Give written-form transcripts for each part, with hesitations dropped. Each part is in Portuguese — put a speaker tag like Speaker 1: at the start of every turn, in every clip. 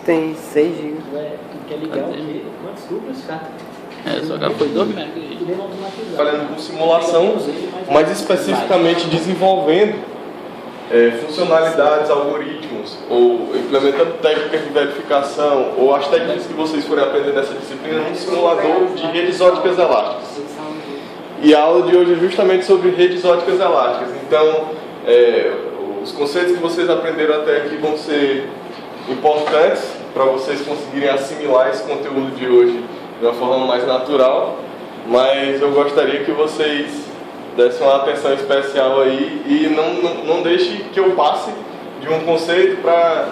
Speaker 1: tem 6 GB.
Speaker 2: Tu quer ligar o quê? Quantos duplos, cara?
Speaker 3: Só que foi 2 MB aí.
Speaker 4: Trabalhando com simulação, mais especificamente desenvolvendo funcionalidades, algoritmos, ou implementando técnicas de verificação, ou as técnicas que vocês forem aprender nessa disciplina num simulador de redes ópticas elásticas. E a aula de hoje é justamente sobre redes ópticas elásticas. Então, os conceitos que vocês aprenderam até aqui vão ser importantes para vocês conseguirem assimilar esse conteúdo de hoje de uma forma mais natural, mas eu gostaria que vocês dessem uma atenção especial aí e não deixe que eu passe de um conceito para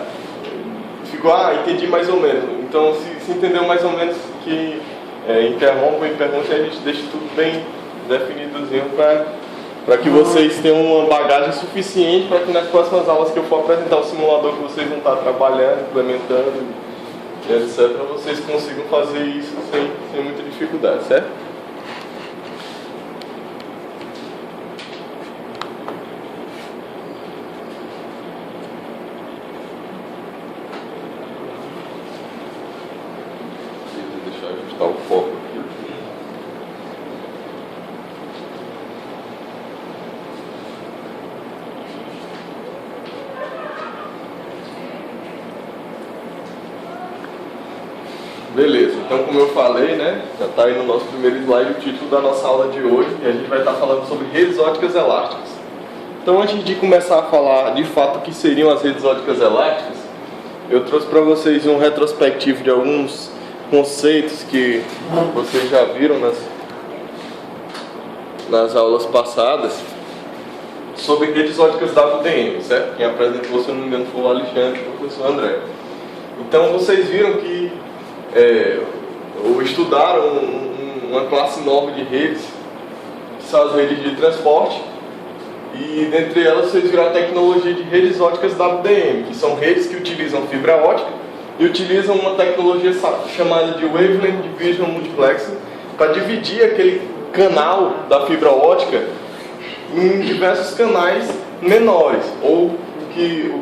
Speaker 4: entendi mais ou menos. Então, se entendeu mais ou menos, que interrompa e pergunte, a gente deixa tudo bem definidozinho para que vocês tenham uma bagagem suficiente para que nas próximas aulas que eu for apresentar o simulador que vocês vão estar trabalhando, implementando, etc., vocês consigam fazer isso sem muita dificuldade, certo? Deixa eu ajustar o foco aqui. Beleza, então como eu falei, né, já está aí no nosso primeiro slide o título da nossa aula de hoje, e a gente vai estar falando sobre redes ópticas elásticas. Então, antes de começar a falar de fato o que seriam as redes ópticas elásticas, eu trouxe para vocês um retrospectivo de alguns conceitos que vocês já viram nas aulas passadas sobre redes ópticas WDM, certo? Quem apresentou, se eu não me engano, foi o Alexandre e o professor André. Então, vocês viram que ou estudaram uma classe nova de redes, que são as redes de transporte, e dentre elas vocês viram a tecnologia de redes ópticas WDM, que são redes que utilizam fibra óptica e utilizam uma tecnologia chamada de Wavelength Division Multiplexing para dividir aquele canal da fibra óptica em diversos canais menores, ou o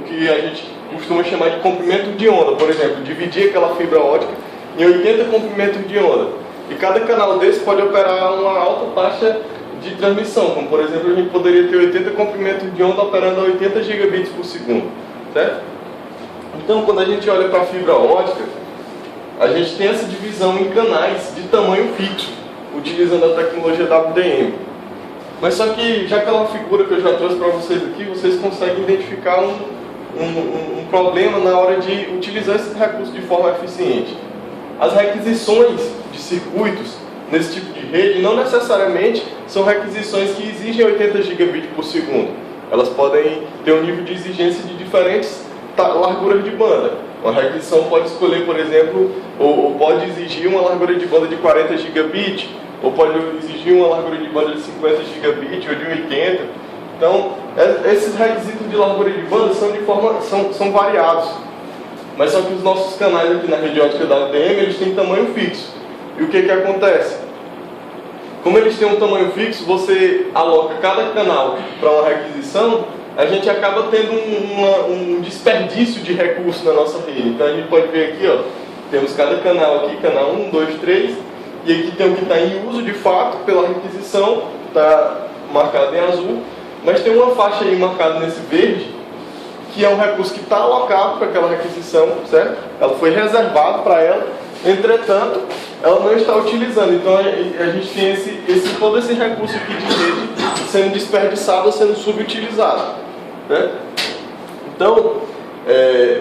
Speaker 4: que a gente costuma chamar de comprimento de onda. Por exemplo, dividir aquela fibra óptica em 80 comprimentos de onda. E cada canal desse pode operar uma alta taxa de transmissão, como por exemplo a gente poderia ter 80 comprimentos de onda operando a 80 gigabits por segundo, certo? Então, quando a gente olha para a fibra óptica, a gente tem essa divisão em canais de tamanho fixo, utilizando a tecnologia WDM. Mas só que, já aquela figura que eu já trouxe para vocês aqui, vocês conseguem identificar um problema na hora de utilizar esses recursos de forma eficiente. As requisições de circuitos nesse tipo de rede não necessariamente são requisições que exigem 80 gigabits por segundo. Elas podem ter um nível de exigência de diferentes larguras de banda. Uma requisição pode escolher, por exemplo, ou pode exigir uma largura de banda de 40 gigabits, ou pode exigir uma largura de banda de 50 gigabits ou de 80. Então, esses requisitos de largura de banda são variados. Mas só que os nossos canais aqui na rede óptica da WDM, eles têm tamanho fixo. E o que acontece? Como eles têm um tamanho fixo, você aloca cada canal para uma requisição, a gente acaba tendo um desperdício de recursos na nossa rede. Então a gente pode ver aqui, ó, temos cada canal aqui, canal 1, 2, 3, e aqui tem o que está em uso de fato pela requisição, está marcado em azul, mas tem uma faixa aí marcada nesse verde, que é um recurso que está alocado para aquela requisição, certo? Ela foi reservada para ela, entretanto, ela não está utilizando. Então a gente tem todo esse recurso aqui de rede sendo desperdiçado ou sendo subutilizado, né? Então,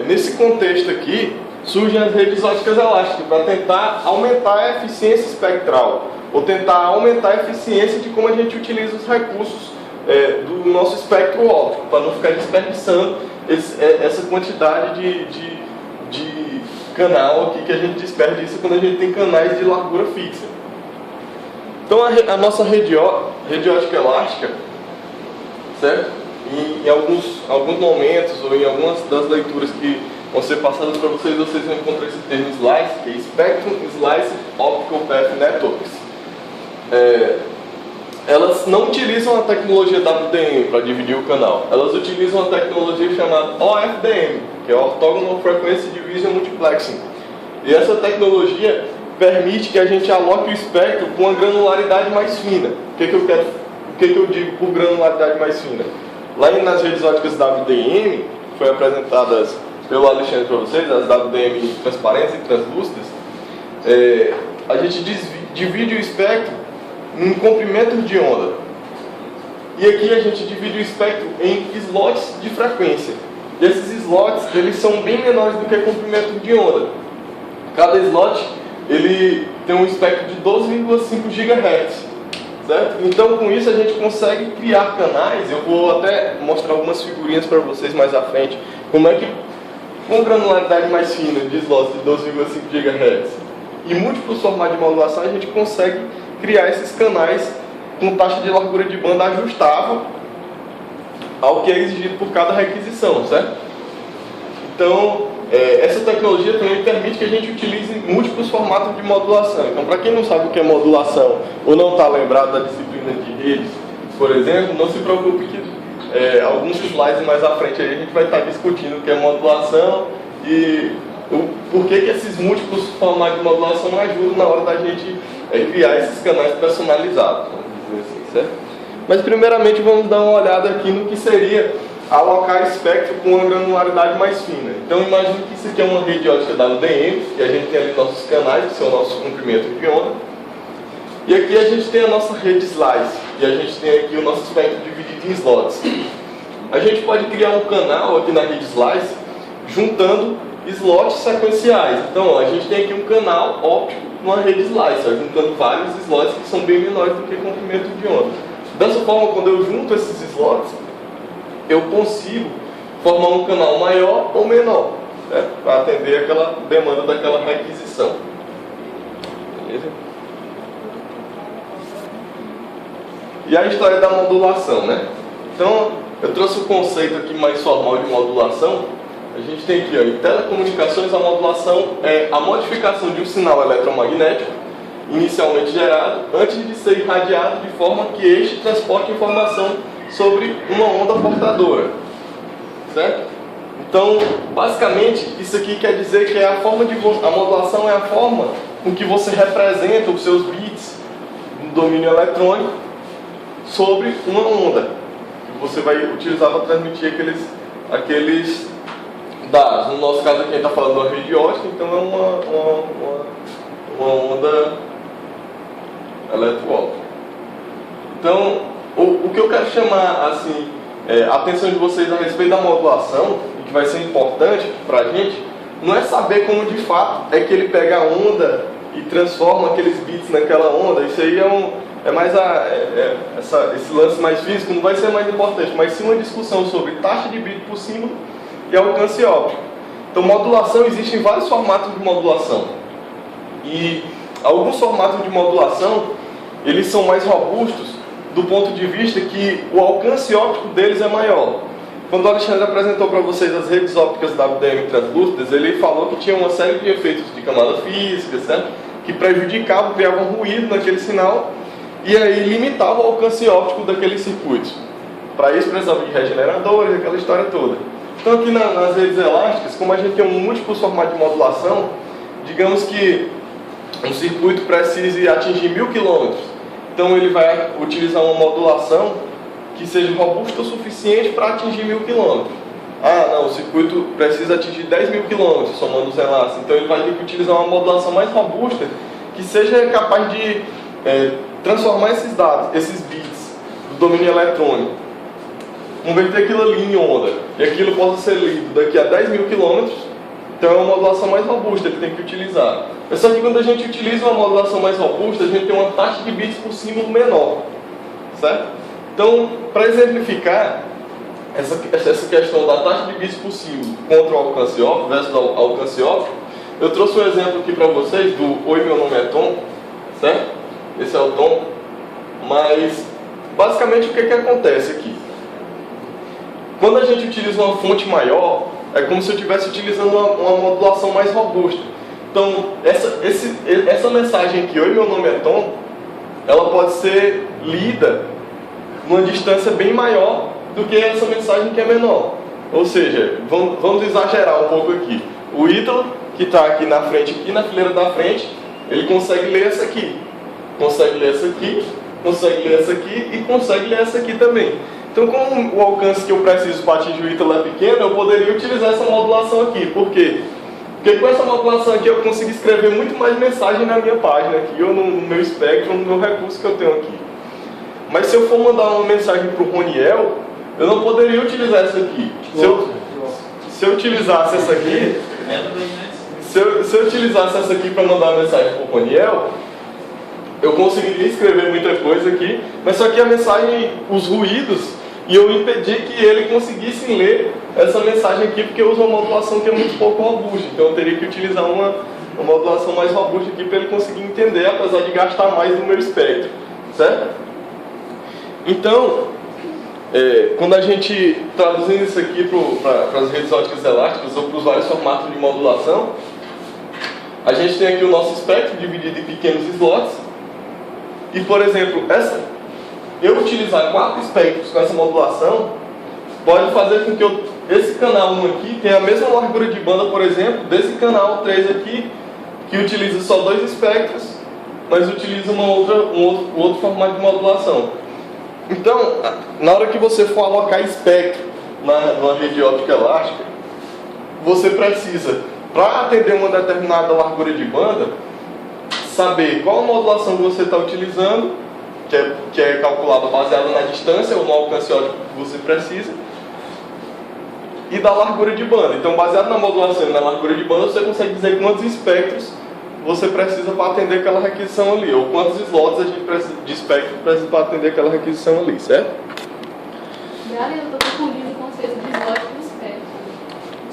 Speaker 4: nesse contexto aqui, surgem as redes ópticas elásticas para tentar aumentar a eficiência espectral, ou tentar aumentar a eficiência de como a gente utiliza os recursos do nosso espectro óptico, para não ficar desperdiçando essa quantidade de canal aqui que a gente desperdiça quando a gente tem canais de largura fixa. Então a nossa rede óptica elástica, certo? Em alguns momentos ou em algumas das leituras que vão ser passadas para vocês, vocês vão encontrar esse termo SLICE, que é Spectrum Sliced Optical Path Networks. elas não utilizam a tecnologia WDM para dividir o canal. Elas utilizam a tecnologia chamada OFDM, que é Orthogonal Frequency Division Multiplexing. E essa tecnologia permite que a gente aloque o espectro com uma granularidade mais fina. O que eu digo por granularidade mais fina? Lá nas redes ópticas WDM, foi apresentadas pelo Alexandre para vocês, as WDM transparentes e translúcidas, a gente divide o espectro em comprimentos de onda. E aqui a gente divide o espectro em slots de frequência. E esses slots, eles são bem menores do que comprimento de onda. Cada slot, ele tem um espectro de 12,5 GHz. Certo? Então, com isso, a gente consegue criar canais. Eu vou até mostrar algumas figurinhas para vocês mais à frente. Como é que, com granularidade mais fina de slots de 12,5 GHz e múltiplos formatos de modulação, a gente consegue criar esses canais com taxa de largura de banda ajustável ao que é exigido por cada requisição, certo? Então, essa tecnologia também permite que a gente utilize múltiplos formatos de modulação. Então, para quem não sabe o que é modulação ou não está lembrado da disciplina de redes, por exemplo, não se preocupe que alguns slides mais à frente aí a gente vai estar discutindo o que é modulação e por que esses múltiplos formatos de modulação ajudam na hora da gente criar esses canais personalizados, vamos dizer assim, certo? Mas primeiramente vamos dar uma olhada aqui no que seria alocar espectro com uma granularidade mais fina. Então imagine que isso aqui é uma rede óptica WDM, e a gente tem ali nossos canais, que são o nosso comprimento de onda. E aqui a gente tem a nossa rede slice, e a gente tem aqui o nosso espectro dividido em slots. A gente pode criar um canal aqui na rede slice, juntando slots sequenciais. Então a gente tem aqui um canal óptico numa rede slice, juntando vários slots que são bem menores do que comprimento de onda. Dessa forma, quando eu junto esses slots, eu consigo formar um canal maior ou menor, né, para atender aquela demanda daquela requisição. Beleza? E a história da modulação, né? Então, eu trouxe o conceito aqui mais formal de modulação. A gente tem aqui, ó, em telecomunicações, a modulação é a modificação de um sinal eletromagnético inicialmente gerado antes de ser irradiado de forma que este transporte informação sobre uma onda portadora, certo? Então, basicamente, isso aqui quer dizer que a modulação é a forma com que você representa os seus bits no domínio eletrônico sobre uma onda que você vai utilizar para transmitir aqueles dados. No nosso caso aqui a gente está falando de uma rede óptica, então é uma onda eletroóptica. Então, o que eu quero chamar assim, a atenção de vocês a respeito da modulação, e que vai ser importante para a gente, não é saber como de fato é que ele pega a onda e transforma aqueles bits naquela onda. Isso aí é mais esse lance mais físico, não vai ser mais importante, mas sim uma discussão sobre taxa de bit por símbolo e alcance óptico. Então, modulação, existem vários formatos de modulação. E alguns formatos de modulação, eles são mais robustos do ponto de vista que o alcance óptico deles é maior. Quando o Alexandre apresentou para vocês as redes ópticas WDM translúcidas, ele falou que tinha uma série de efeitos de camada física, certo? Que prejudicavam, criavam ruído naquele sinal e aí limitavam o alcance óptico daqueles circuitos. Para isso precisava de regeneradores, aquela história toda. Então aqui nas redes elásticas, como a gente tem um múltiplo formato de modulação, digamos que um circuito precise atingir 1000 km. Então ele vai utilizar uma modulação que seja robusta o suficiente para atingir 1000 km. Ah, não, o circuito precisa atingir 10.000 km, somando os enlaces. Então ele vai ter que utilizar uma modulação mais robusta que seja capaz de transformar esses dados, esses bits do domínio eletrônico, converter aquilo ali em onda, e aquilo possa ser lido daqui a 10.000 km. Então é uma modulação mais robusta que tem que utilizar. É só que quando a gente utiliza uma modulação mais robusta, a gente tem uma taxa de bits por símbolo menor, certo? Então, para exemplificar essa questão da taxa de bits por símbolo contra o alcance óptico versus o alcance óptico, eu trouxe um exemplo aqui para vocês do Oi, meu nome é Tom, certo? Esse é o Tom. Mas, basicamente, o que acontece aqui? Quando a gente utiliza uma fonte maior, é como se eu estivesse utilizando uma modulação mais robusta. Então, essa mensagem aqui, Oi, meu nome é Tom, ela pode ser lida numa distância bem maior do que essa mensagem que é menor. Ou seja, vamos exagerar um pouco aqui. O Ítalo, que está aqui na frente, aqui na fileira da frente, ele consegue ler essa aqui, consegue ler essa aqui, consegue ler essa aqui e consegue ler essa aqui também. Então, como o alcance que eu preciso para atingir o Ítalo é pequeno, eu poderia utilizar essa modulação aqui. Por quê? Porque com essa modulação aqui eu consigo escrever muito mais mensagem na minha página aqui, ou no meu espectro, no meu recurso que eu tenho aqui. Mas se eu for mandar uma mensagem para o Roniel, eu não poderia utilizar essa aqui. Se eu utilizasse essa aqui, se eu utilizasse essa aqui para mandar uma mensagem para o Roniel, eu conseguiria escrever muita coisa aqui, mas só que a mensagem, os ruídos, iam impedir que ele conseguisse ler essa mensagem aqui, porque eu uso uma modulação que é muito pouco robusta. Então eu teria que utilizar uma modulação mais robusta aqui para ele conseguir entender, apesar de gastar mais no meu espectro, certo? Então, quando a gente traduzindo isso aqui para as redes óticas elásticas ou para os vários formatos de modulação, a gente tem aqui o nosso espectro dividido em pequenos slots. E, por exemplo, eu utilizar 4 espectros com essa modulação pode fazer com que esse canal 1 aqui tenha a mesma largura de banda, por exemplo, desse canal 3 aqui, que utiliza só 2 espectros, mas utiliza um outro formato de modulação. Então, na hora que você for alocar espectro numa rede óptica elástica, você precisa, para atender uma determinada largura de banda, saber qual a modulação que você está utilizando, que é calculada baseada na distância ou no alcance óptico que você precisa, e da largura de banda. Então, baseado na modulação e na largura de banda, você consegue dizer quantos espectros você precisa para atender aquela requisição ali, ou quantos slots a gente precisa de espectro precisa para atender aquela requisição ali, certo?
Speaker 1: Galera, eu estou confundindo o conceito de slot com espectro.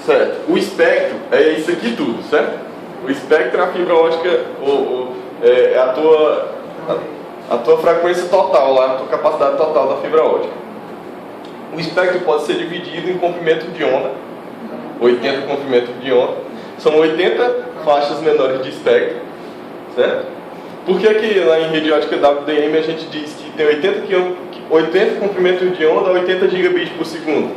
Speaker 4: Certo. O espectro é isso aqui tudo, certo? O espectro é a fibra ótica, é a tua frequência total, a tua capacidade total da fibra ótica. O espectro pode ser dividido em comprimento de onda, 80 comprimentos de onda. São 80 faixas menores de espectro, certo? Por que aqui lá em rede ótica WDM a gente diz que tem 80 comprimentos de onda a 80 gigabits por segundo?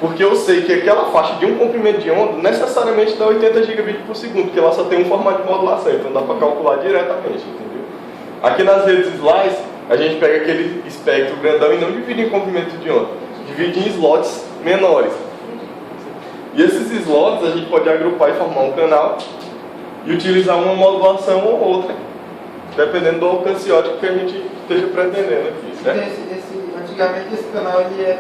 Speaker 4: Porque eu sei que aquela faixa de um comprimento de onda necessariamente dá 80 gigabits por segundo, porque ela só tem um formato de modulação, então dá para calcular diretamente, entendeu? Aqui nas redes slice, a gente pega aquele espectro grandão e não divide em comprimento de onda, divide em slots menores. E esses slots a gente pode agrupar e formar um canal e utilizar uma modulação ou outra, dependendo do alcance óptico que a gente esteja pretendendo aqui, certo?
Speaker 5: Antigamente esse canal ele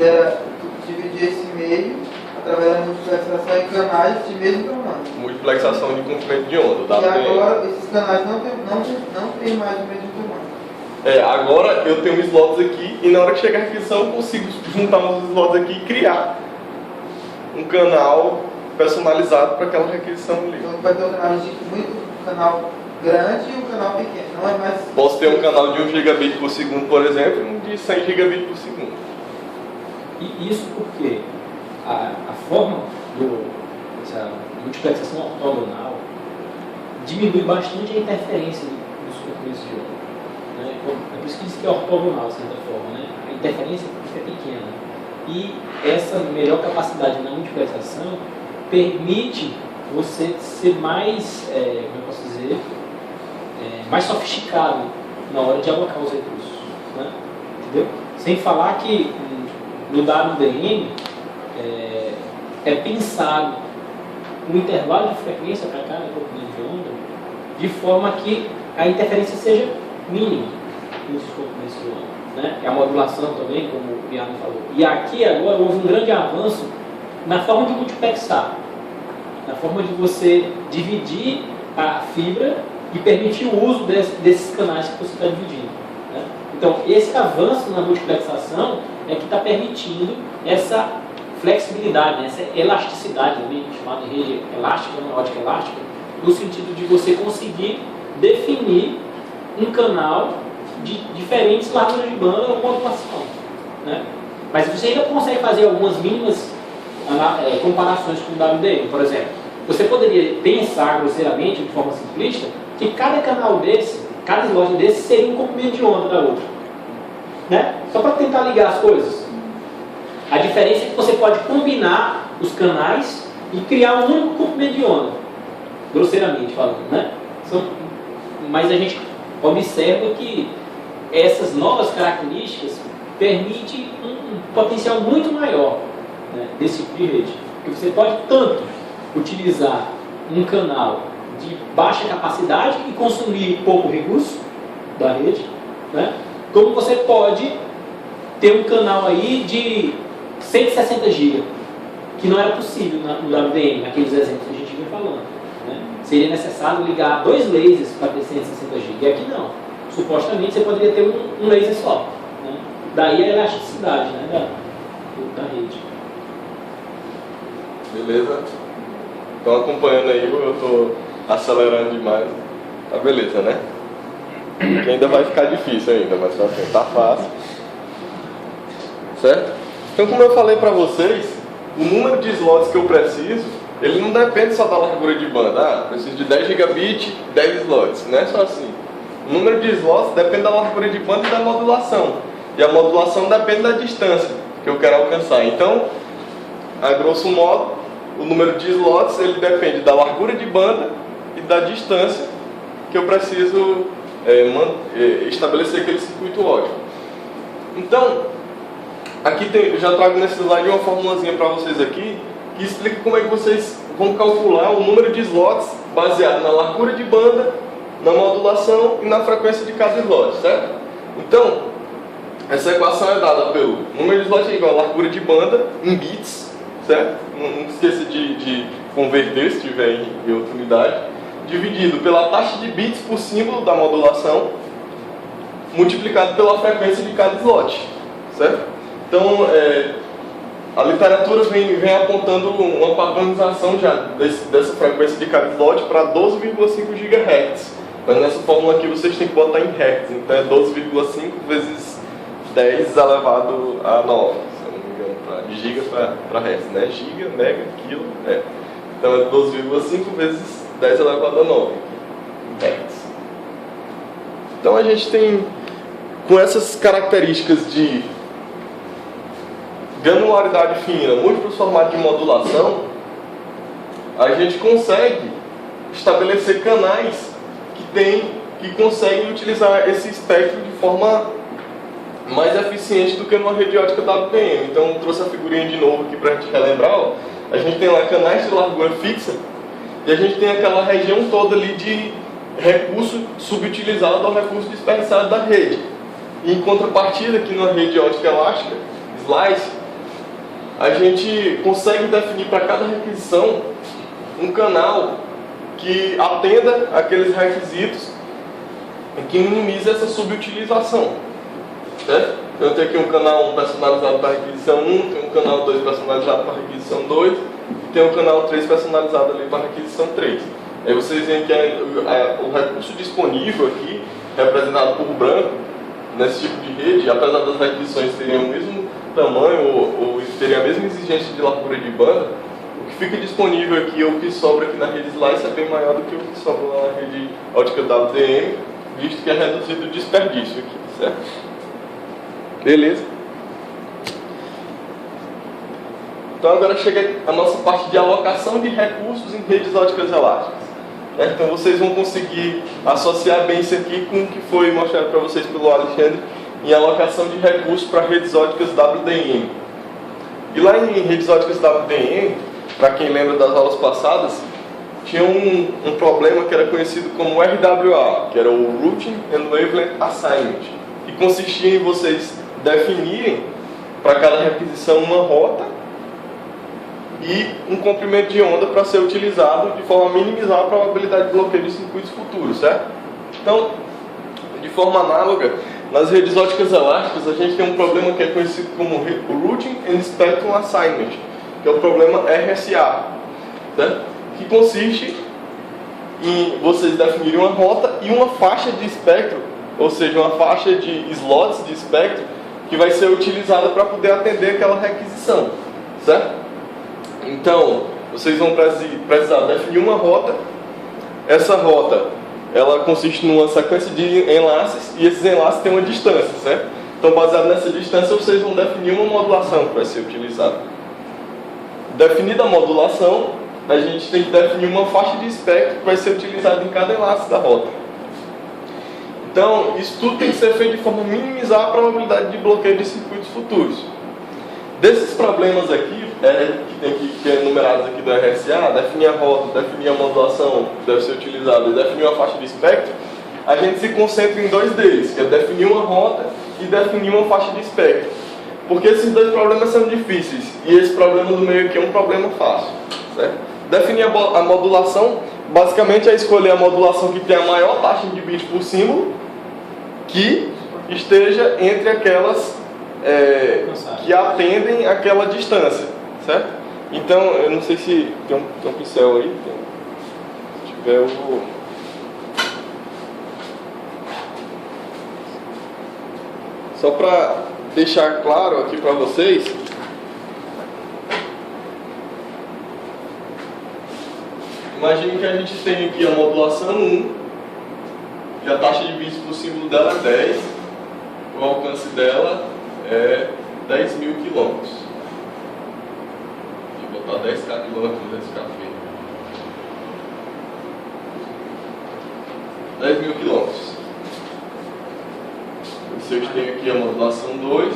Speaker 5: era dividir esse meio através da multiplexação em canais de mesmo tamanho.
Speaker 4: Multiplexação de comprimento de onda.
Speaker 5: E agora esses canais não tem mais o mesmo tamanho.
Speaker 4: Agora eu tenho slots aqui e na hora que chegar a requisição eu consigo juntar uns slots aqui e criar um canal personalizado para aquela requisição ali.
Speaker 5: Então vai ter um canal grande e um canal pequeno, não é mais...
Speaker 4: Posso ter um canal de 1 gigabit por segundo, por exemplo, e um de 100 gigabit por segundo.
Speaker 2: E isso porque a forma dessa multiplexação ortogonal diminui bastante a interferência dos comprimentos de onda, né? É por isso que diz que é ortogonal, de certa forma, né? A interferência é pequena. E essa melhor capacidade na multiplexação permite você ser mais, como eu posso dizer, mais sofisticado na hora de alocar os recursos, né? Entendeu? Sem falar que no WDM é pensado um intervalo de frequência para cada comprimento de onda de forma que a interferência seja mínima nos comprimentos de onda. Né? É a modulação também, como o Piano falou. E aqui agora houve um grande avanço na forma de multiplexar, na forma de você dividir a fibra e permitir o uso desses canais que você está dividindo. Né? Então, esse avanço na multiplexação é que está permitindo essa flexibilidade, né? Essa elasticidade, também chamada de rede elástica, ótica elástica, no sentido de você conseguir definir um canal de diferentes larguras de banda ou modulação, né? Mas você ainda consegue fazer algumas mínimas comparações com o WDM. Por exemplo, você poderia pensar grosseiramente, de forma simplista, que cada canal desse Cada slot desse seria um comprimento de onda da outra. Né? Só para tentar ligar as coisas. A diferença é que você pode combinar os canais e criar um único comprimento de onda. Grosseiramente falando, né? Mas a gente observa que essas novas características permitem um potencial muito maior, né, desse tipo de rede. Porque você pode tanto utilizar um canal de baixa capacidade e consumir pouco recurso da rede, né, como você pode ter um canal aí de 160 GB, que não era possível no WDM, naqueles exemplos que a gente vinha falando. Né? Seria necessário ligar 2 lasers para ter 160 GB. E aqui não. Supostamente você poderia ter um laser só. Né? Daí a elasticidade, né, da rede.
Speaker 4: Beleza? Estão acompanhando aí, eu estou acelerando demais. Tá beleza, né? Que ainda vai ficar difícil ainda, mas tá fácil. Certo? Então, como eu falei para vocês, o número de slots que eu preciso, ele não depende só da largura de banda. Ah, preciso de 10 gigabit, 10 slots. Não é só assim. O número de slots depende da largura de banda e da modulação. E a modulação depende da distância que eu quero alcançar. Então, a grosso modo, o número de slots ele depende da largura de banda e da distância que eu preciso estabelecer aquele circuito óptico. Então, aqui eu já trago nesse slide uma formulazinha para vocês aqui que explica como é que vocês vão calcular o número de slots baseado na largura de banda, na modulação e na frequência de cada slot, certo? Então, essa equação é dada pelo número de slots é igual a largura de banda em bits, certo? Não esqueça de converter se tiver em outra unidade, dividido pela taxa de bits por símbolo da modulação, multiplicado pela frequência de cada slot, certo? Então, a literatura vem apontando uma padronização já dessa frequência de cada slot para 12,5 GHz. Mas nessa fórmula aqui vocês têm que botar em Hz, então é 12,5 vezes 10 elevado a 9, se eu não me engano, para giga para Hz, né? Giga, mega, quilo, Então é 12,5 vezes 10 elevado a 9 Hz. Então a gente tem, com essas características de granularidade fina, múltiplos formatos de modulação, a gente consegue estabelecer canais que conseguem utilizar esse espectro de forma mais eficiente do que numa rede ótica WDM. Então, eu trouxe a figurinha de novo aqui para a gente relembrar. Ó. A gente tem lá canais de largura fixa e a gente tem aquela região toda ali de recurso subutilizado ou recurso desperdiçado da rede. E em contrapartida, aqui numa rede ótica elástica, slice, a gente consegue definir para cada requisição um canal que atenda aqueles requisitos e que minimize essa subutilização. Certo? Então, eu tenho aqui um canal 1 personalizado para a requisição 1, tem um canal 2 personalizado para a requisição 2 e tem um canal 3 personalizado ali para a requisição 3. Aí vocês veem que o recurso disponível aqui, representado por branco, nesse tipo de rede, apesar das requisições terem o mesmo tamanho ou terem a mesma exigência de largura de banda, o que fica disponível aqui ou o que sobra aqui na rede Slice é bem maior do que o que sobra lá na rede ótica WDM, visto que é reduzido o desperdício aqui, certo? Beleza? Então agora chega a nossa parte de alocação de recursos em redes óticas elásticas. Então vocês vão conseguir associar bem isso aqui com o que foi mostrado para vocês pelo Alexandre em alocação de recursos para redes óticas WDM. E lá em redes óticas WDM, para quem lembra das aulas passadas, tinha um problema que era conhecido como RWA, que era o Routing and Wavelength Assignment, que consistia em vocês definirem para cada requisição uma rota e um comprimento de onda para ser utilizado de forma a minimizar a probabilidade de bloqueio de circuitos futuros, certo? Então, de forma análoga, nas redes óticas elásticas a gente tem um problema que é conhecido como Routing and Spectrum Assignment, que é o problema RSA, certo? Que consiste em vocês definirem uma rota e uma faixa de espectro, ou seja, uma faixa de slots de espectro que vai ser utilizada para poder atender aquela requisição, certo? Então, vocês vão precisar definir uma rota. Essa rota ela consiste numa sequência de enlaces e esses enlaces têm uma distância, certo? Então, baseado nessa distância, vocês vão definir uma modulação que vai ser utilizada. Definida a modulação, a gente tem que definir uma faixa de espectro que vai ser utilizada em cada enlace da rota. Então, isso tudo tem que ser feito de forma a minimizar a probabilidade de bloqueio de circuitos futuros. Desses problemas aqui, que é enumerados aqui do RSA, definir a rota, definir a modulação que deve ser utilizada e definir uma faixa de espectro, a gente se concentra em dois deles, que é definir uma rota e definir uma faixa de espectro. Porque esses dois problemas são difíceis e esse problema do meio aqui é um problema fácil, certo? Definir a modulação, basicamente é escolher a modulação que tem a maior taxa de bits por símbolo que esteja entre aquelas que atendem aquela distância, certo? Então, eu não sei se tem um pincel aí, se tiver eu vou... Só para deixar claro aqui para vocês, imagine que a gente tem aqui a modulação 1, que a taxa de bits por símbolo dela é 10, o alcance dela é 10.000 quilômetros. Vou botar 10k quilômetros nesse café. 10.000 quilômetros. Vocês têm aqui a modulação 2,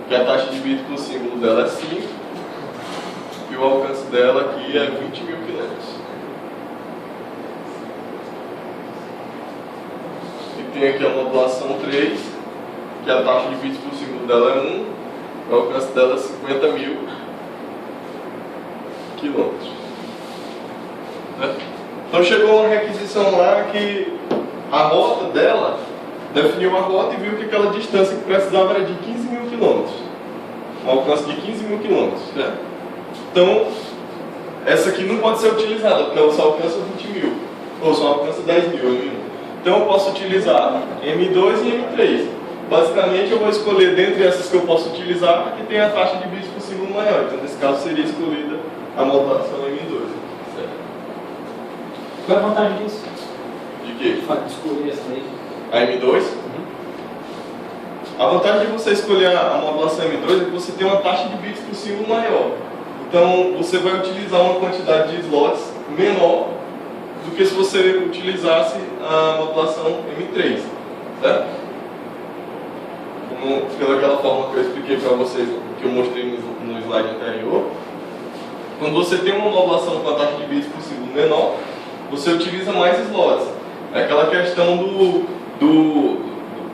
Speaker 4: que a taxa de bits por símbolo dela é 5, e o alcance dela aqui é 20.000 quilômetros. E tem aqui a modulação 3, que a taxa de bits por símbolo dela é 1, o alcance dela é 50.000 quilômetros. Então chegou uma requisição lá que a rota dela definiu a rota e viu que aquela distância que precisava era de 15.000 quilômetros, um alcance de 15.000 quilômetros. Então essa aqui não pode ser utilizada porque ela só alcança 20.000 ou só alcança 10.000 M1. Então eu posso utilizar M2 e M3. Basicamente eu vou escolher dentre essas que eu posso utilizar a que tem a taxa de bits por símbolo maior. Então nesse caso seria escolhida a modulação M2. Certo?
Speaker 2: Qual é a vantagem disso?
Speaker 4: De quê?
Speaker 2: De fato, escolher essa daí.
Speaker 4: A M2? A vantagem de você escolher a modulação M2 é que você tem uma taxa de bits por símbolo maior. Então você vai utilizar uma quantidade de slots menor do que se você utilizasse a modulação M3, certo? Como pelaquela forma que eu expliquei para vocês, que eu mostrei no slide anterior, quando você tem uma modulação com a taxa de bits por símbolo menor, você utiliza mais slots. É aquela questão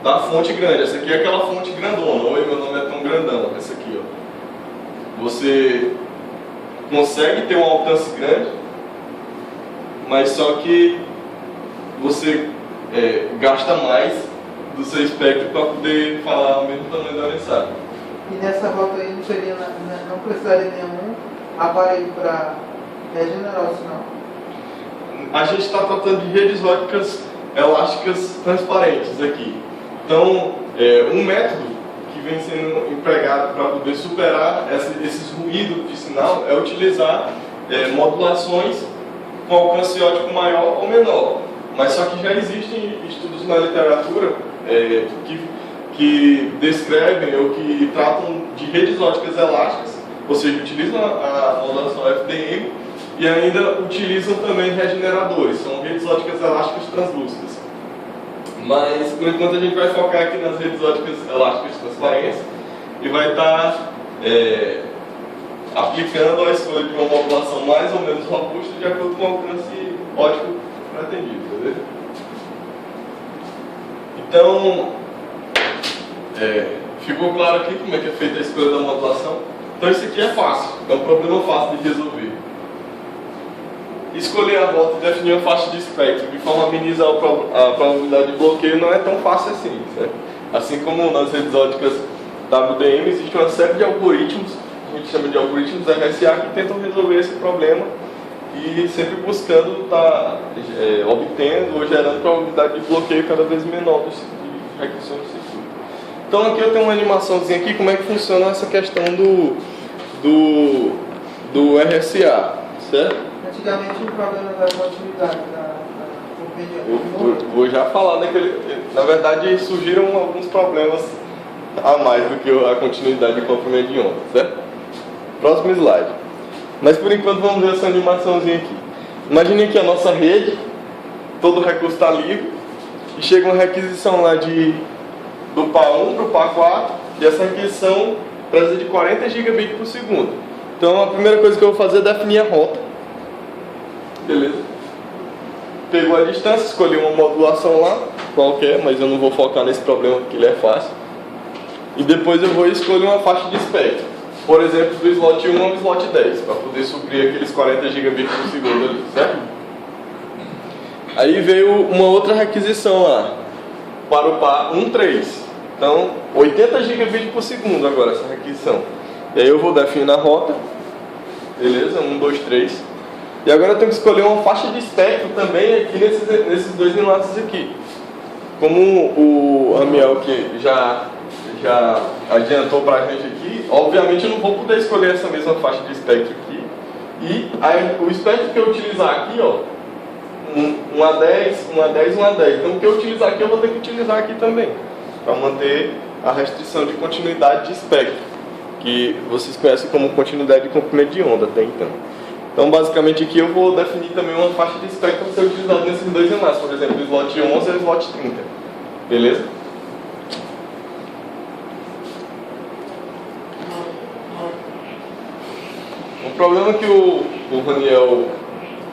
Speaker 4: da fonte grande. Essa aqui é aquela fonte grandona. Oi, meu nome é tão grandão. Essa aqui, ó. Você consegue ter um alcance grande, mas só que você gasta mais do seu espectro para poder falar o mesmo tamanho da mensagem.
Speaker 5: E nessa rota aí não seria, não precisaria nenhum aparelho para regenerar o sinal?
Speaker 4: A gente está tratando de redes ópticas elásticas transparentes aqui. Então, um método que vem sendo empregado para poder superar esses ruídos de sinal é utilizar modulações com alcance óptico maior ou menor. Mas só que já existem estudos na literatura que descrevem ou que tratam de redes ópticas elásticas, ou seja, utilizam a modulação FDM e ainda utilizam também regeneradores, são redes ópticas elásticas translúcidas. Mas, por enquanto, a gente vai focar aqui nas redes ópticas elásticas de transparência e vai estar aplicando a escolha de uma modulação mais ou menos robusta de acordo com o alcance óptico pretendido, beleza? Então, ficou claro aqui como é que é feita a escolha da modulação? Então isso aqui é fácil, é um problema fácil de resolver. Escolher a rota e definir uma faixa de espectro de forma a minimizar a probabilidade de bloqueio não é tão fácil assim, certo? Assim como nas redes ópticas WDM existe uma série de algoritmos, a gente chama de algoritmos RSA, que tentam resolver esse problema e sempre buscando estar obtendo ou gerando probabilidade de bloqueio cada vez menor de requisição do circuito. Então aqui eu tenho uma animaçãozinha aqui, como é que funciona essa questão do RSA, certo?
Speaker 5: Antigamente o problema da continuidade
Speaker 4: Vou já falar naquele... Na verdade, surgiram alguns problemas a mais do que a continuidade de comprimento de onda, certo? Próximo slide. Mas por enquanto vamos ver essa animaçãozinha aqui. Imagine aqui a nossa rede, todo o recurso está livre, e chega uma requisição lá do PA1 para o PA4, e essa requisição precisa de 40 gigabits por segundo. Então a primeira coisa que eu vou fazer é definir a rota. Beleza? Pegou a distância, escolhi uma modulação lá, qualquer, mas eu não vou focar nesse problema porque ele é fácil. E depois eu vou escolher uma faixa de espectro. Por exemplo, do slot 1 ao slot 10, para poder suprir aqueles 40 gigabits por segundo ali, certo? Aí veio uma outra requisição lá, para o PA 1.3. Então, 80 gigabits por segundo agora essa requisição. E aí eu vou definir a rota. Beleza? 1, 2, 3. E agora eu tenho que escolher uma faixa de espectro também aqui nesses dois enlaces aqui. Como o Amiel que já adiantou para a gente aqui, obviamente eu não vou poder escolher essa mesma faixa de espectro aqui. E aí, o espectro que eu utilizar aqui, ó, 1 a 10, 1 a 10, 1 a 10. Então o que eu utilizar aqui eu vou ter que utilizar aqui também, para manter a restrição de continuidade de espectro, que vocês conhecem como continuidade de comprimento de onda até então. Então basicamente aqui eu vou definir também uma faixa de espectro para ser utilizada nesses dois enlaces, por exemplo, o slot 11 e o slot 30. Beleza? O problema que o Raniel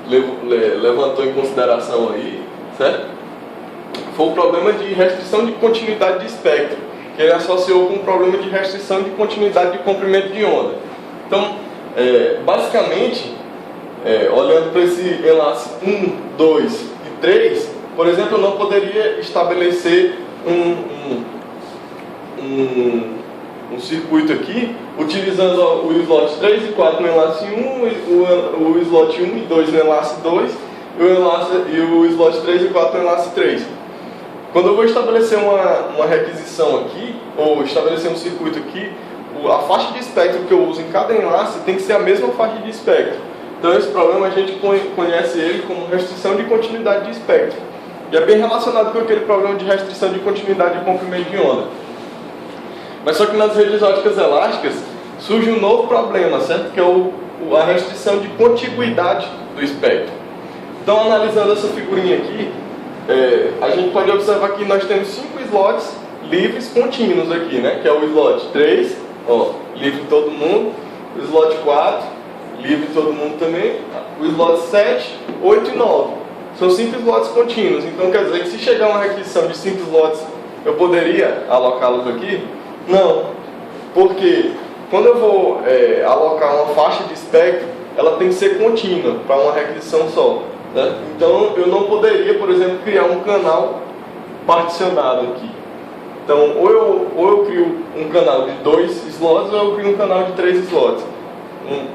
Speaker 4: levantou em consideração aí, certo? Foi o problema de restrição de continuidade de espectro, que ele associou com o problema de restrição de continuidade de comprimento de onda. Então, basicamente, olhando para esse enlace 1, 2 e 3, por exemplo, eu não poderia estabelecer um circuito aqui, utilizando o slot 3 e 4 no enlace 1, o slot 1 e 2 no enlace 2 e o slot 3 e 4 no enlace 3. Quando eu vou estabelecer uma requisição aqui, ou estabelecer um circuito aqui, a faixa de espectro que eu uso em cada enlace tem que ser a mesma faixa de espectro. Então esse problema a gente conhece ele como restrição de continuidade de espectro. E é bem relacionado com aquele problema de restrição de continuidade de comprimento de onda. Mas só que nas redes ópticas elásticas surge um novo problema, certo? Que é a restrição de contiguidade do espectro. Então, analisando essa figurinha aqui, a gente pode observar que nós temos 5 slots livres contínuos aqui, né? Que é o slot 3, ó, livre todo mundo, o slot 4, livre todo mundo também, o slot 7, 8 e 9. São 5 slots contínuos, então quer dizer que se chegar uma requisição de 5 slots, eu poderia alocá-los aqui? Não, porque quando eu vou alocar uma faixa de espectro, ela tem que ser contínua para uma requisição só, né? Então eu não poderia, por exemplo, criar um canal particionado aqui. Então ou eu crio um canal de 2 slots ou eu crio um canal de 3 slots.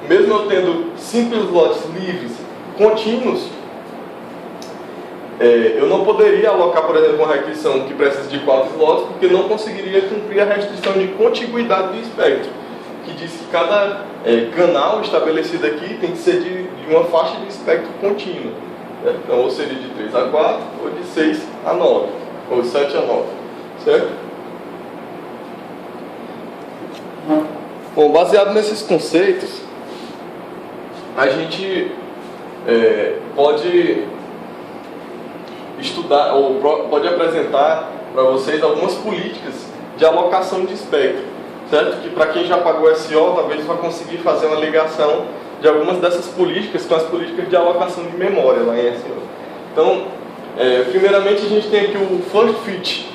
Speaker 4: Mesmo eu tendo 5 slots livres contínuos, eu não poderia alocar, por exemplo, uma requisição que precisa de 4 slots, porque não conseguiria cumprir a restrição de contiguidade do espectro, que diz que cada canal estabelecido aqui tem que ser de uma faixa de espectro contínua. Né? Então, ou seria de 3 a 4, ou de 6 a 9, ou de 7 a 9, certo? Bom, baseado nesses conceitos, a gente pode estudar ou pode apresentar para vocês algumas políticas de alocação de espectro, certo? Que para quem já pagou SO, talvez vai conseguir fazer uma ligação de algumas dessas políticas com as políticas de alocação de memória lá em SO. Então, primeiramente a gente tem aqui o First Fit.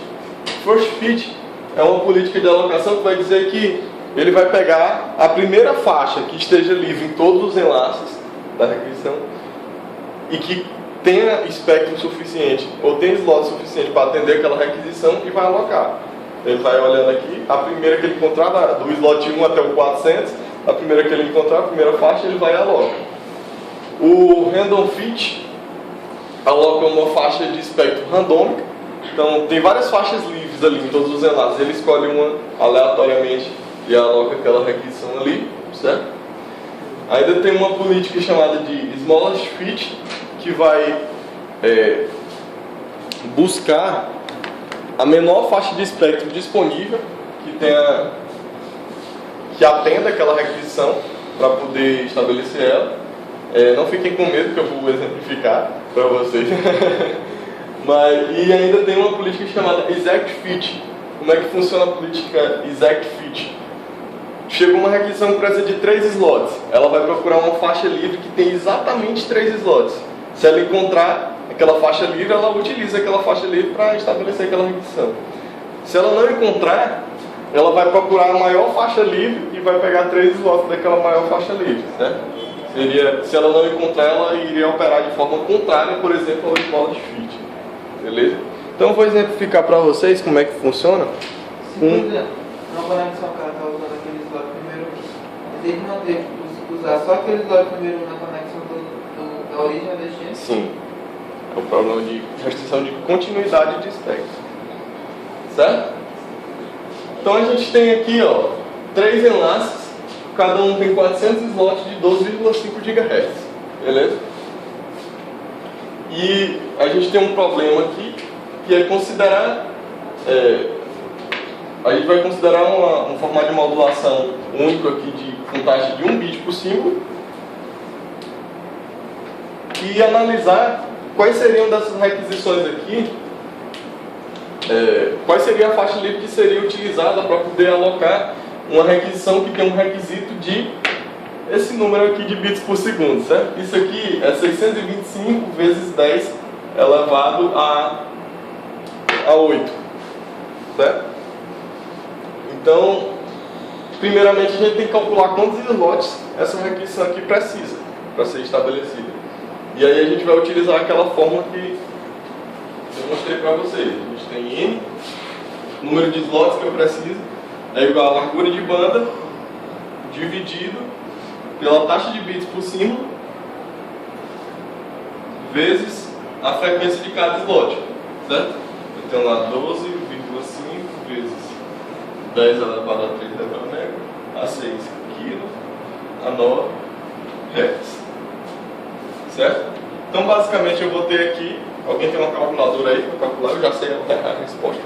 Speaker 4: First Fit é uma política de alocação que vai dizer que ele vai pegar a primeira faixa que esteja livre em todos os enlaces da requisição e que tenha espectro suficiente ou tenha slot suficiente para atender aquela requisição e vai alocar. Ele vai olhando aqui, a primeira que ele encontrar, do slot 1 até o 400, a primeira que ele encontrar, a primeira faixa, ele vai e aloca. O Random Fit aloca uma faixa de espectro randômica. Então tem várias faixas livres ali em todos os enlaces. Ele escolhe uma aleatoriamente e aloca aquela requisição ali, certo? Ainda tem uma política chamada de Smallest Fit, que vai buscar a menor faixa de espectro disponível que atenda aquela requisição para poder estabelecer ela. Não fiquem com medo que eu vou exemplificar para vocês. E ainda tem uma política chamada Exact Fit. Como é que funciona a política Exact Fit? Chegou uma requisição que precisa de 3 slots. Ela vai procurar uma faixa livre que tem exatamente 3 slots. Se ela encontrar aquela faixa livre, ela utiliza aquela faixa livre para estabelecer aquela requisição. Se ela não encontrar, ela vai procurar a maior faixa livre e vai pegar 3 slots daquela maior faixa livre, certo? Se ela não encontrar, ela iria operar de forma contrária, por exemplo, ao slot fit. Beleza? Então eu vou exemplificar para vocês como é que funciona.
Speaker 5: Se, por exemplo, uma conexão que ela está usando aquele slot número 1, tem que manter, usar só aquele slot número 1 na conexão da origem ao destino?
Speaker 4: Sim. É o problema de restrição de continuidade de espectro. Certo? Então a gente tem aqui, 3 enlaces, cada um tem 400 slots de 12,5 GHz. Beleza? E a gente tem um problema aqui, que é considerar... a gente vai considerar um formato de modulação único aqui com taxa de 1 bit por símbolo e analisar quais seriam dessas requisições aqui, qual seria a faixa livre que seria utilizada para poder alocar uma requisição que tem um requisito de esse número aqui de bits por segundo, certo? Isso aqui é 625 vezes 10 elevado a 8, certo? Então, primeiramente a gente tem que calcular quantos slots essa requisição aqui precisa para ser estabelecida. E aí a gente vai utilizar aquela fórmula que eu mostrei para vocês. A gente tem N, número de slots que eu preciso, é igual a largura de banda dividido pela taxa de bits por símbolo vezes a frequência de cada slot, certo? Eu tenho lá 12,5 vezes 10 elevado a 3 mega, a 6 kg, a 9 Hz. Certo? Então, basicamente, eu vou ter aqui... Alguém tem uma calculadora aí para calcular? Eu já sei a resposta.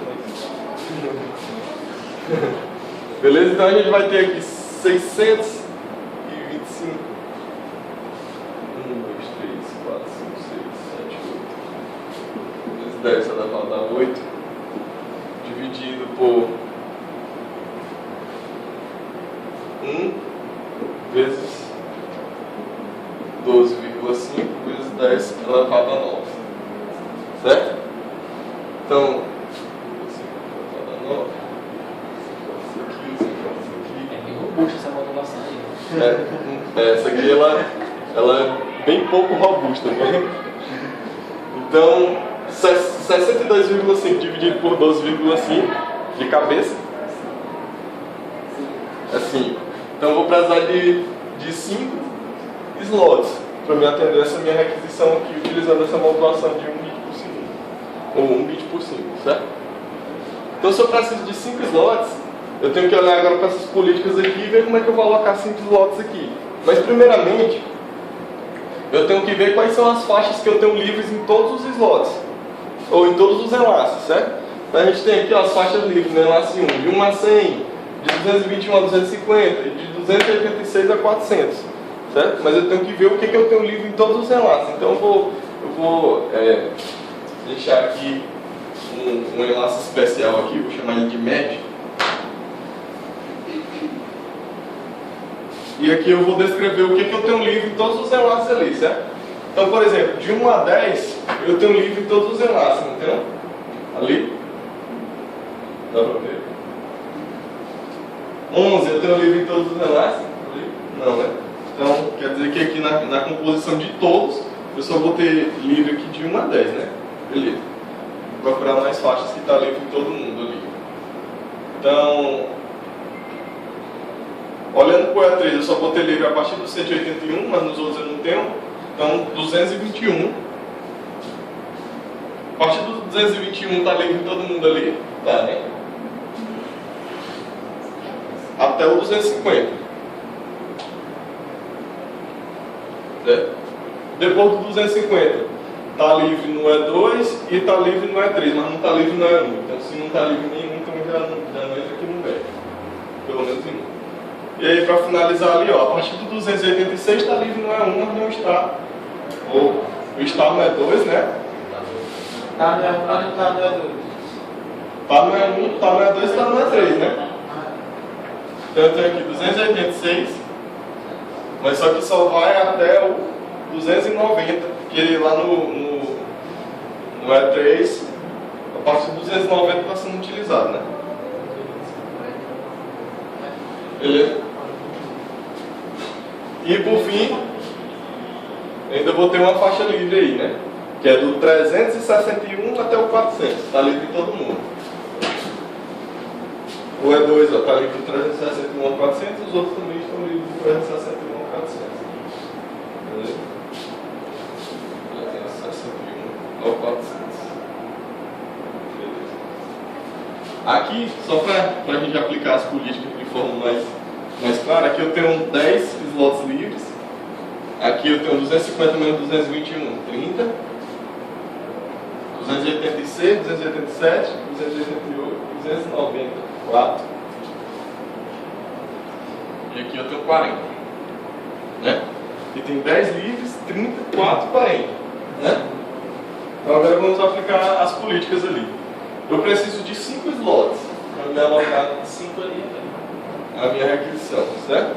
Speaker 4: Beleza? Então, a gente vai ter aqui 625. 1, 2, 3, 4, 5, 6, 7, 8. Vezes 10 elevado a 8. Dividido por 1 vezes 12,5 vezes 10 elevado a 9. Certo? Então, 12,5 elevado a 9. Isso aqui.
Speaker 2: É bem robusta essa modulação aí.
Speaker 4: Essa aqui ela é bem pouco robusta, né? Então, 62,5 dividido por 12,5 de cabeça é 5. Então eu vou precisar de 5 slots para me atender essa minha requisição aqui, utilizando essa modulação de 1 bit por segundo, ou 1 bit por segundo, certo? Então se eu preciso de 5 slots, eu tenho que olhar agora para essas políticas aqui e ver como é que eu vou alocar 5 slots aqui. Mas primeiramente, eu tenho que ver quais são as faixas que eu tenho livres em todos os slots, ou em todos os enlaces, certo? Então a gente tem aqui as faixas livres no enlace 1, de 1 a 100, de 221 a 250, e de 286 a 400, certo? Mas eu tenho que ver o que eu tenho livre em todos os enlaces. Então eu vou deixar aqui um enlace especial aqui, vou chamar ele de MED. E aqui eu vou descrever o que eu tenho livre em todos os enlaces ali, certo? Então, por exemplo, de 1 a 10, eu tenho livre em todos os enlaces, entendeu? Ali. Dá pra ver? 11, eu tenho livre em todos os enlaces? Ali? Não, né? Então, quer dizer que aqui na composição de todos, eu só vou ter livre aqui de 1 a 10, né? Beleza. Vou procurar mais faixas que está livre em todo mundo ali. Então, olhando para o E3, eu só vou ter livre a partir do 181, mas nos outros eu não tenho. Então, 221. A partir do 221 está livre em todo mundo ali. Tá, né? Até o 250. Certo? Depois do 250, está livre no E2 e está livre no E3, mas não está livre no E1. Então, se não está livre nenhum, então já não entra aqui no médio. Pelo menos em um. E aí, para finalizar ali, ó, a partir do 286 está livre no E1, mas não está. Ou está no E2, né?
Speaker 5: Tá no E1, mas não tá no E2.
Speaker 4: Está no E1, está no E2 e está no E3, né? Então eu tenho aqui 286, mas só que só vai até o 290, porque lá no E3, a partir do 290 está sendo utilizado, né? Beleza? E por fim, ainda vou ter uma faixa livre aí, né? Que é do 361 até o 400, está livre em todo mundo. O E2 está livre do 361 ao 400, os outros também estão livres do 361 ao 400. Beleza? 361 ao 400. Beleza. Aqui, só para a gente aplicar as políticas de forma mais clara, aqui eu tenho 10 slots livres. Aqui eu tenho 250 menos 221, 30. 286, 287, 288, 290. 4. E aqui eu tenho 40. Né? E tem 10 livres, 30, 4 e 40. Né? Então agora vamos aplicar as políticas ali. Eu preciso de 5 slots para me alocar 5 ali a minha requisição, certo?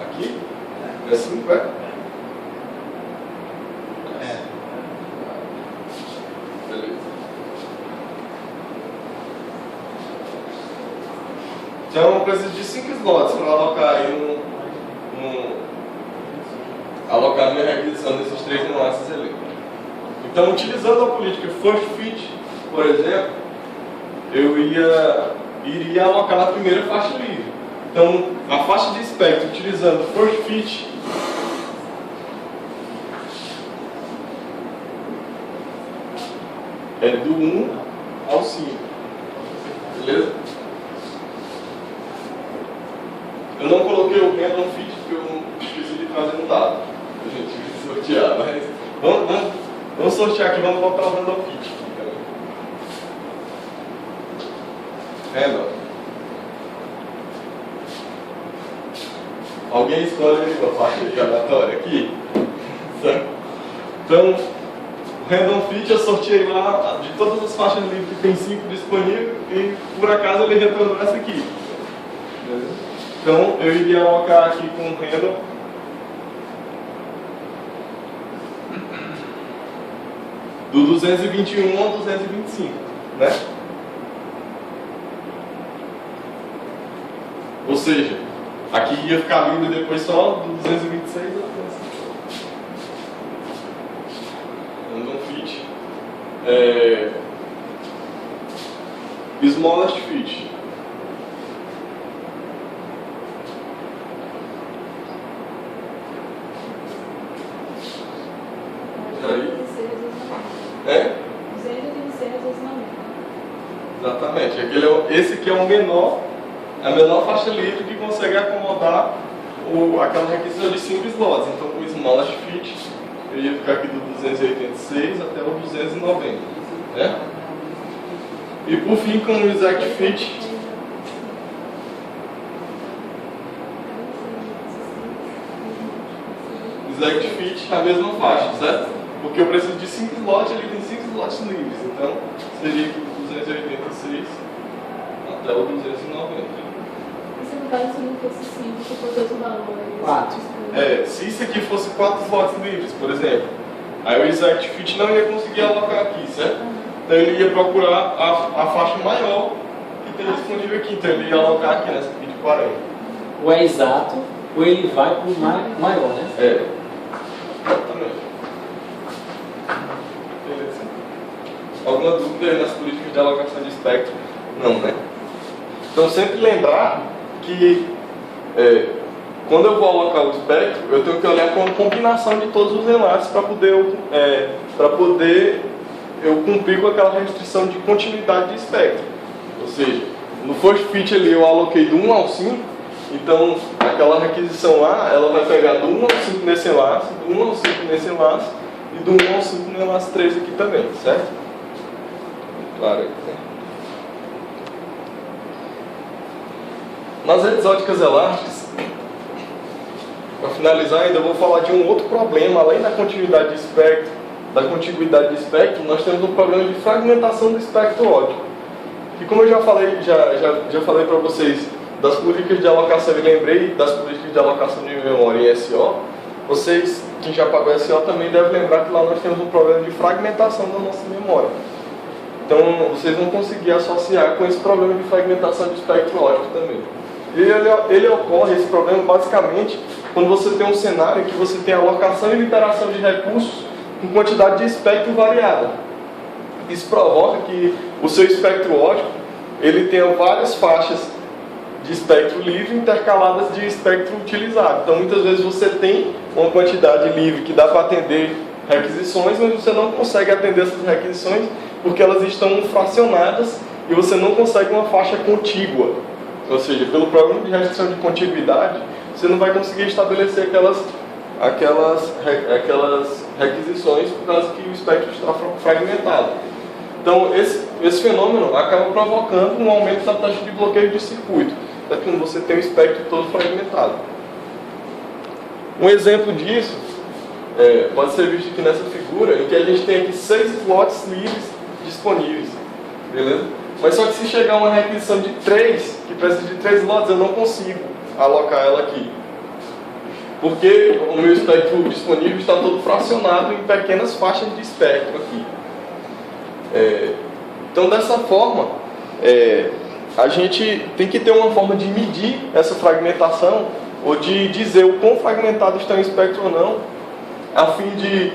Speaker 4: Aqui? É 5, é? Então eu preciso de 5 slots para alocar aí alocar minha requisição desses 3 enlaces ali. Então, utilizando a política First Fit, por exemplo, eu iria alocar na primeira faixa livre. Então, a faixa de espectro utilizando First Fit é do 1 ao 5. Beleza? Eu não coloquei o random fit porque eu esqueci de trazer um dado pra gente sortear, mas vamos sortear aqui, vamos botar o random fit. Random. Alguém escolhe uma faixa de aleatória aqui? Então, o random fit eu sorteei lá de todas as faixas livres que tem 5 disponíveis e por acaso ele retornou essa aqui. Beleza? Então, eu iria alocar aqui com o random do 221 ao 225, né? Ou seja, aqui ia ficar livre depois só do 226 ao 225. Random fit. Smallest fit. Exatamente. Esse aqui é o menor, a menor faixa livre que consegue acomodar aquela requisição de 5 slots. Então, com o smallest fit, eu ia ficar aqui do 286 até o 290. Né? E por fim, com o exact fit, a mesma faixa, certo? Porque eu preciso de 5 slots, ele tem 5 slots livres. Então, seria aqui do 286 até o 290.
Speaker 1: E se no caso se não fosse 5, se for outro valor?
Speaker 2: 4.
Speaker 4: Se isso aqui fosse 4 slots livres, por exemplo, aí o exact fit não ia conseguir alocar aqui, certo? Então ele ia procurar a faixa maior que tem disponível aqui. Então ele ia alocar aqui nessa aqui de 40.
Speaker 2: Ou é exato, ou ele vai para o maior, né?
Speaker 4: Exatamente. Beleza. Alguma dúvida aí nas políticas de alocação de espectro? Não, né? Então sempre lembrar que quando eu vou alocar o espectro, eu tenho que olhar com a combinação de todos os enlaces para poder eu cumprir com aquela restrição de continuidade de espectro. Ou seja, no first fit ali eu aloquei do 1 ao 5, então aquela requisição lá, ela vai pegar do 1 ao 5 nesse enlace, do 1 ao 5 nesse enlace, e do 1 ao 5 no enlace 3 aqui também, certo? Claro. Nas redes ópticas elásticas, para finalizar ainda, eu vou falar de um outro problema, além da continuidade de espectro, da contiguidade de espectro, nós temos um problema de fragmentação do espectro óptico. E como eu já falei para vocês das políticas de alocação e lembrei das políticas de alocação de memória em SO, vocês, quem já pagou SO, também devem lembrar que lá nós temos um problema de fragmentação da nossa memória. Então, vocês vão conseguir associar com esse problema de fragmentação de espectro óptico também. Ele ocorre, esse problema, basicamente, quando você tem um cenário em que você tem alocação e liberação de recursos com quantidade de espectro variada. Isso provoca que o seu espectro óptico ele tenha várias faixas de espectro livre intercaladas de espectro utilizado. Então, muitas vezes você tem uma quantidade livre que dá para atender requisições, mas você não consegue atender essas requisições porque elas estão fracionadas e você não consegue uma faixa contígua. Ou seja, pelo problema de restrição de contiguidade, você não vai conseguir estabelecer aquelas requisições por causa que o espectro está fragmentado. Então, esse fenômeno acaba provocando um aumento da taxa de bloqueio de circuito, quando você tem o espectro todo fragmentado. Um exemplo disso pode ser visto aqui nessa figura, em que a gente tem aqui 6 slots livres disponíveis, beleza? Mas só que se chegar uma requisição de 3, que precisa de 3 slots, eu não consigo alocar ela aqui. Porque o meu espectro disponível está todo fracionado em pequenas faixas de espectro aqui. Então, dessa forma, a gente tem que ter uma forma de medir essa fragmentação, ou de dizer o quão fragmentado está o espectro ou não, a fim de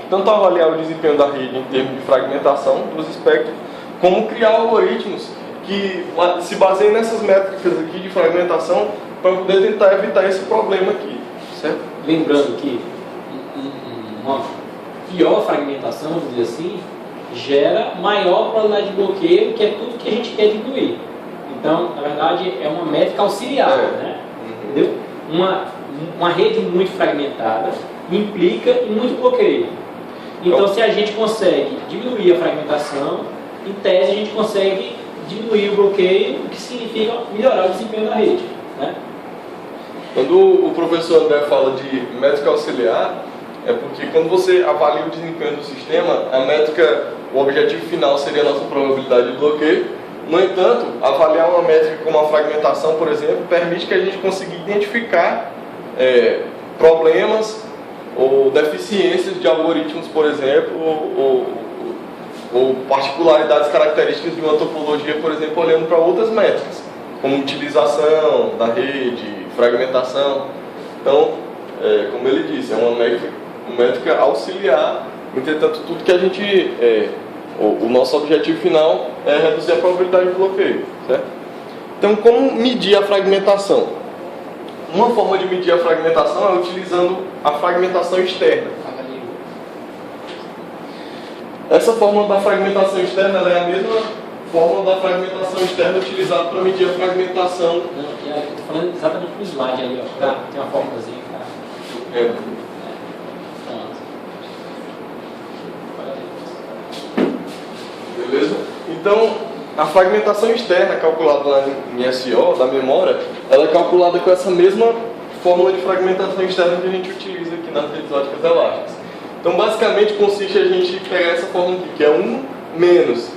Speaker 4: tanto avaliar o desempenho da rede em termos de fragmentação dos espectros, como criar algoritmos que se baseiem nessas métricas aqui de fragmentação para poder tentar evitar esse problema aqui, certo?
Speaker 2: Lembrando que uma pior fragmentação, vamos dizer assim, gera maior probabilidade de bloqueio, que é tudo que a gente quer diminuir. Então, na verdade, é uma métrica auxiliar, né? Entendeu? Uma rede muito fragmentada implica em muito bloqueio. Então, se a gente consegue diminuir a fragmentação, em tese a gente consegue diminuir o bloqueio, o que significa melhorar o desempenho da rede, né?
Speaker 4: Quando o professor André fala de métrica auxiliar, é porque quando você avalia o desempenho do sistema, a métrica, o objetivo final seria a nossa probabilidade de bloqueio. No entanto, avaliar uma métrica como a fragmentação, por exemplo, permite que a gente consiga identificar problemas ou deficiências de algoritmos, por exemplo, ou particularidades características de uma topologia, por exemplo, olhando para outras métricas, como utilização da rede, fragmentação. Então, como ele disse, é uma métrica auxiliar. Entretanto, tudo que a gente... o nosso objetivo final é reduzir a probabilidade de bloqueio, certo? Então, como medir a fragmentação? Uma forma de medir a fragmentação é utilizando a fragmentação externa. Essa forma da fragmentação externa é a mesma forma da fragmentação externa utilizada para medir a fragmentação.
Speaker 2: Não, eu estou falando exatamente no slide ali, ó. Tem uma formulazinha, cara.
Speaker 4: Beleza? Então, a fragmentação externa calculada lá em SO, da memória, ela é calculada com essa mesma fórmula de fragmentação externa que a gente utiliza aqui nas redes ópticas elásticas. Então, basicamente, consiste a gente pegar essa fórmula aqui, que é 1 menos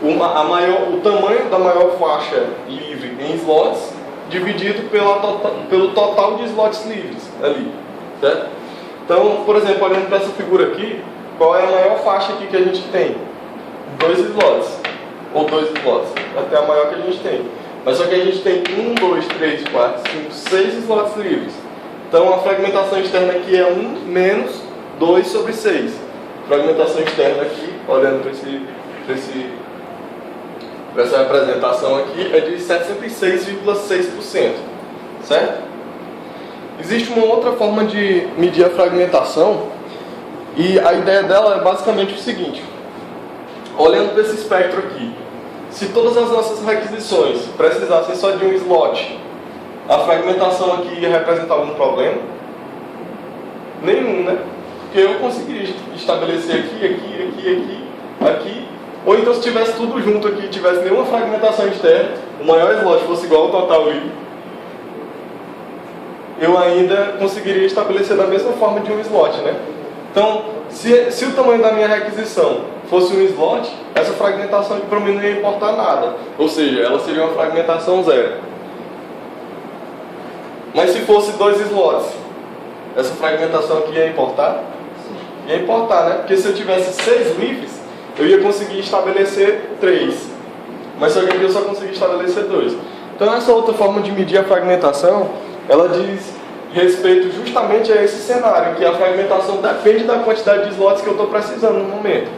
Speaker 4: o tamanho da maior faixa livre em slots, dividido pelo total de slots livres ali, certo? Então, por exemplo, olhando para essa figura aqui, qual é a maior faixa aqui que a gente tem? 2 slots, ou 2 slots, até a maior que a gente tem. Mas só que a gente tem 1, 2, 3, 4, 5, 6 slots livres. Então a fragmentação externa aqui é 1 menos 2 sobre 6. Fragmentação externa aqui, olhando para essa representação aqui, é de 66,6%, certo? Existe uma outra forma de medir a fragmentação, e a ideia dela é basicamente o seguinte: olhando para esse espectro aqui, se todas as nossas requisições precisassem só de um slot, a fragmentação aqui ia representar algum problema? Nenhum, né? Porque eu conseguiria estabelecer aqui. Ou então se tivesse tudo junto aqui, tivesse nenhuma fragmentação externa, o maior slot fosse igual ao total livre, eu ainda conseguiria estabelecer da mesma forma de um slot, né? Então, se o tamanho da minha requisição fosse um slot, essa fragmentação para mim não ia importar nada. Ou seja, ela seria uma fragmentação zero. Mas se fosse 2 slots, essa fragmentação aqui ia importar? Ia importar, né? Porque se eu tivesse 6 livres, eu ia conseguir estabelecer 3. Mas só que aqui eu só consegui estabelecer 2. Então essa outra forma de medir a fragmentação, ela diz respeito justamente a esse cenário, que a fragmentação depende da quantidade de slots que eu estou precisando no momento.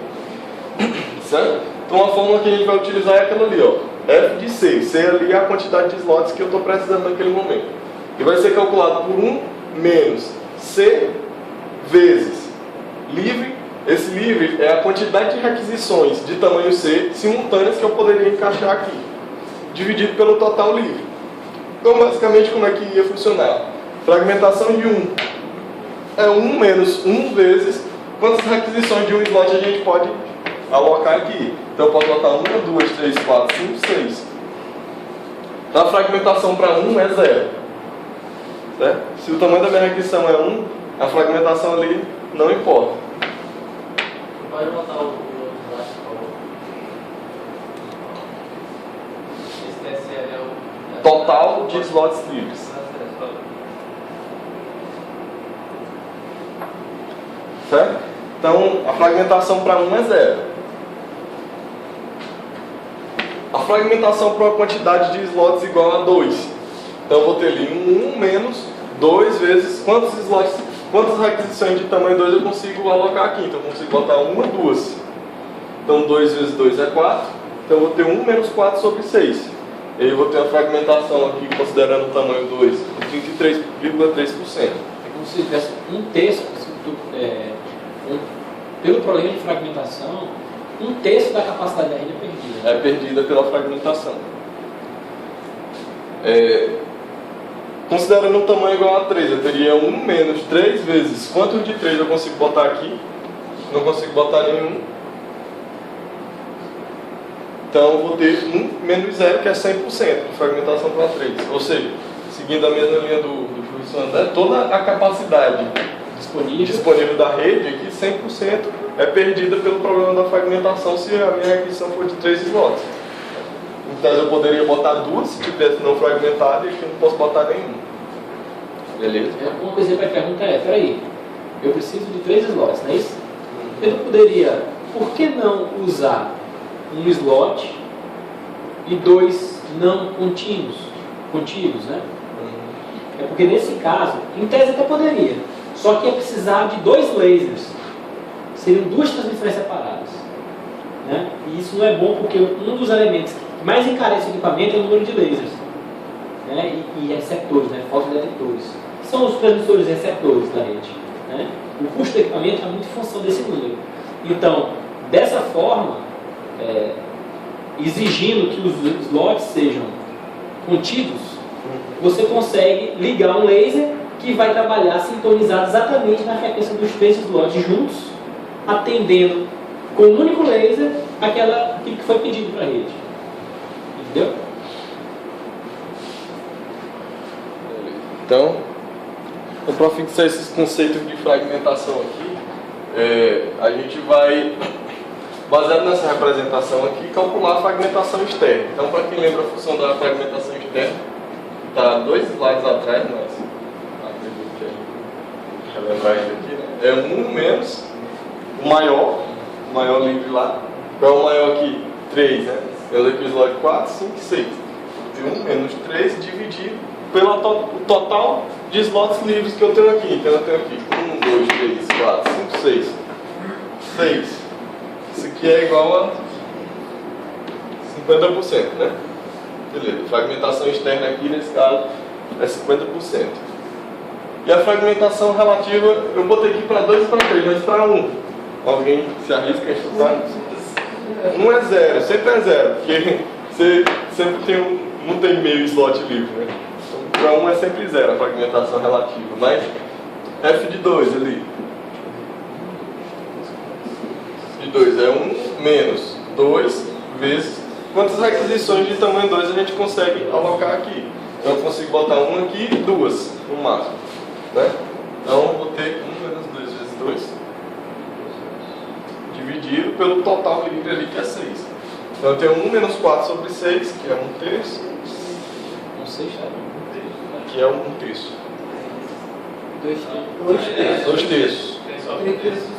Speaker 4: Certo? Então a fórmula que a gente vai utilizar é aquela ali, ó, F de C. C ali é a quantidade de slots que eu estou precisando naquele momento. E vai ser calculado por 1 menos C vezes livre. Esse livre é a quantidade de requisições de tamanho C simultâneas que eu poderia encaixar aqui, dividido pelo total livre. Então basicamente como é que ia funcionar? Fragmentação de 1 é 1 menos 1 vezes quantas requisições de um slot a gente pode alocar aqui. Então eu posso botar 1, 2, 3, 4, 5, 6. A fragmentação para 1 é 0. Certo? Se o tamanho da minha requisição é 1, a fragmentação ali não importa.
Speaker 6: Pode botar o slot, por favor. Esse TSL é o...
Speaker 4: Total de slots livres. Certo? Então, a fragmentação para 1 é 0. A fragmentação para uma quantidade de slots igual a 2. Então, eu vou ter ali 1 menos 2 vezes quantos slots, quantas requisições de tamanho 2 eu consigo alocar aqui. Então, eu consigo botar 1 ou 2. Então, 2 vezes 2 é 4. Então, eu vou ter 1 menos 4 sobre 6. E aí, eu vou ter uma fragmentação aqui, considerando o tamanho 2, de 33,3%.
Speaker 2: É como se tivesse um terço, pelo problema de fragmentação, um terço da capacidade da rede é perdida.
Speaker 4: É perdida pela fragmentação. Considerando um tamanho igual a 3, eu teria 1 menos 3 vezes quantos de 3 eu consigo botar aqui? Não consigo botar nenhum. Então eu vou ter 1 menos 0, que é 100% de fragmentação para 3. Ou seja, seguindo a mesma linha do professor André, toda a capacidade disponível da rede aqui, 100% é perdida pelo problema da fragmentação se a minha requisição for de 3 slots. Então eu poderia botar 2 se tivesse não fragmentado e aqui eu não posso botar nenhum. Beleza?
Speaker 2: Uma coisa que a pergunta é, peraí, eu preciso de 3 slots, não é isso? Eu poderia, por que não usar um slot e 2 não contínuos, né? É porque nesse caso, em tese até poderia, só que ia precisar de 2 lasers, seriam 2 transmissões separadas, né? E isso não é bom porque um dos elementos que mais encarece o equipamento é o número de lasers, né? E receptores, né? Fotodetectores, que são os transmissores e receptores da rede, né? O custo do equipamento é muito em função desse número. Então, dessa forma, exigindo que os slots sejam contidos, você consegue ligar um laser que vai trabalhar sintonizado exatamente na frequência dos 3 slots juntos, atendendo com um único laser aquilo que foi pedido para a rede. Entendeu?
Speaker 4: Então, para fixar esses conceitos de fragmentação aqui, a gente vai, baseado nessa representação aqui, calcular a fragmentação externa. Então, para quem lembra a função da fragmentação externa, está 2 slides atrás, mas acredito que a gente vai lembrar ainda aqui, né? É 1 menos o maior livre lá. Qual é o maior aqui? 3, né? Eu aqui o slide 4, 5, 6. De 1 menos 3 dividido pelo total de slots livres que eu tenho aqui. Então eu tenho aqui 1, 2, 3, 4, 5, 6. 6. Isso aqui é igual a 50%, né? Beleza. Fragmentação externa aqui, nesse caso, é 50%. E a fragmentação relativa, eu botei aqui para 2 e para 3, mas para 1. Alguém se arrisca a estudar? 1 é 0, sempre é 0, porque você sempre não tem meio slot livre, né? Então, para 1 é sempre 0 a fragmentação relativa, mas F de 2 ali. de 2 é 1 menos 2 vezes quantas requisições de tamanho 2 a gente consegue alocar aqui. Então eu consigo botar 1 aqui e 2 no máximo, né? Então eu vou ter 1 menos 2 vezes 2 dividido pelo total livre ali, que é 6. Então eu tenho 1 menos 4 sobre 6, que é 1/3,
Speaker 2: Não sei, sabe?
Speaker 4: que é 1/3.
Speaker 5: 2/3.
Speaker 4: 2/3.
Speaker 5: 33%.